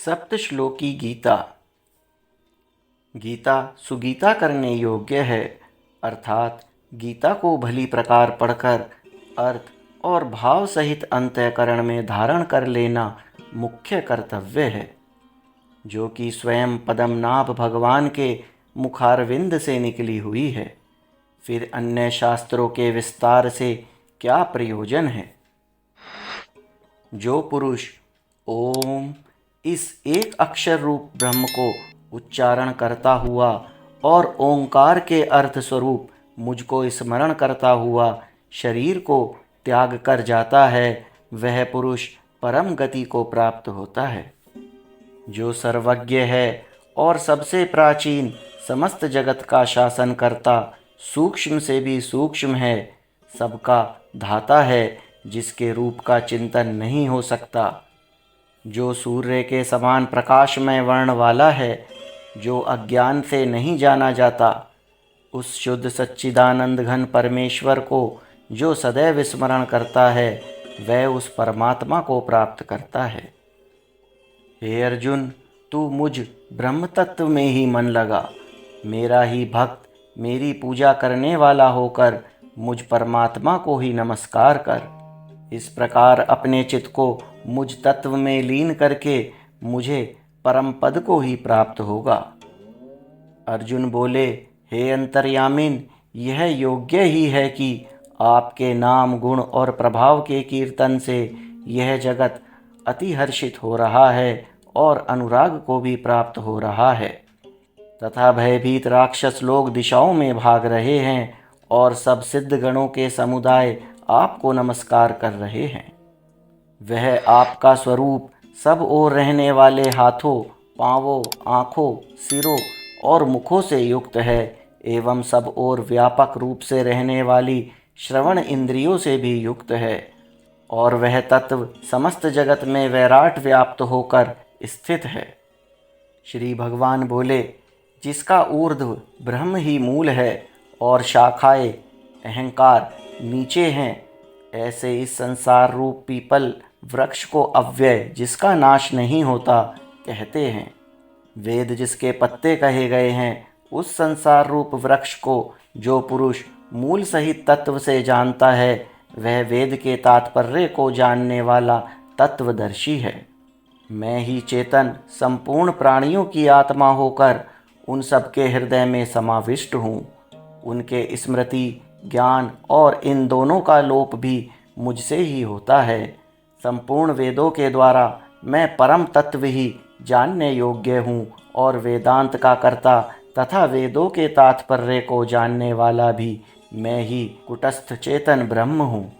सप्तश्लोकी गीता। गीता सुगीता करने योग्य है, अर्थात गीता को भली प्रकार पढ़कर अर्थ और भाव सहित अंतःकरण में धारण कर लेना मुख्य कर्तव्य है, जो कि स्वयं पद्मनाभ भगवान के मुखारविंद से निकली हुई है। फिर अन्य शास्त्रों के विस्तार से क्या प्रयोजन है। जो पुरुष ओम इस एक अक्षर रूप ब्रह्म को उच्चारण करता हुआ और ओंकार के अर्थ स्वरूप मुझको स्मरण करता हुआ शरीर को त्याग कर जाता है, वह पुरुष परम गति को प्राप्त होता है। जो सर्वज्ञ है और सबसे प्राचीन समस्त जगत का शासन करता, सूक्ष्म से भी सूक्ष्म है, सबका धाता है, जिसके रूप का चिंतन नहीं हो सकता। जो सूर्य के समान प्रकाशमय वर्ण वाला है, जो अज्ञान से नहीं जाना जाता, उस शुद्ध सच्चिदानंद घन परमेश्वर को जो सदैव स्मरण करता है, वह उस परमात्मा को प्राप्त करता है। हे अर्जुन, तू मुझ ब्रह्म तत्व में ही मन लगा, मेरा ही भक्त, मेरी पूजा करने वाला होकर मुझ परमात्मा को ही नमस्कार कर। इस प्रकार अपने चित्त को मुझ तत्व में लीन करके मुझे परम पद को ही प्राप्त होगा। अर्जुन बोले, हे अंतर्यामिन, यह योग्य ही है कि आपके नाम गुण और प्रभाव के कीर्तन से यह जगत अति हर्षित हो रहा है और अनुराग को भी प्राप्त हो रहा है, तथा भयभीत राक्षस लोग दिशाओं में भाग रहे हैं और सब सिद्ध गणों के समुदाय आपको नमस्कार कर रहे हैं। वह आपका स्वरूप सब ओर रहने वाले हाथों, पांवों, आँखों, सिरों और मुखों से युक्त है एवं सब ओर व्यापक रूप से रहने वाली श्रवण इंद्रियों से भी युक्त है, और वह तत्व समस्त जगत में वैराट व्याप्त होकर स्थित है। श्री भगवान बोले, जिसका ऊर्ध्व ब्रह्म ही मूल है और शाखाएं अहंकार नीचे हैं, ऐसे इस संसार रूप पीपल वृक्ष को अव्यय, जिसका नाश नहीं होता, कहते हैं। वेद जिसके पत्ते कहे गए हैं, उस संसार रूप वृक्ष को जो पुरुष मूल सहित तत्व से जानता है, वह वेद के तात्पर्य को जानने वाला तत्वदर्शी है। मैं ही चेतन संपूर्ण प्राणियों की आत्मा होकर उन सबके हृदय में समाविष्ट हूँ। उनके स्मृति, ज्ञान और इन दोनों का लोप भी मुझसे ही होता है। संपूर्ण वेदों के द्वारा मैं परम तत्व ही जानने योग्य हूँ और वेदांत का कर्ता तथा वेदों के तात्पर्य को जानने वाला भी मैं ही कुटस्थ चेतन ब्रह्म हूँ।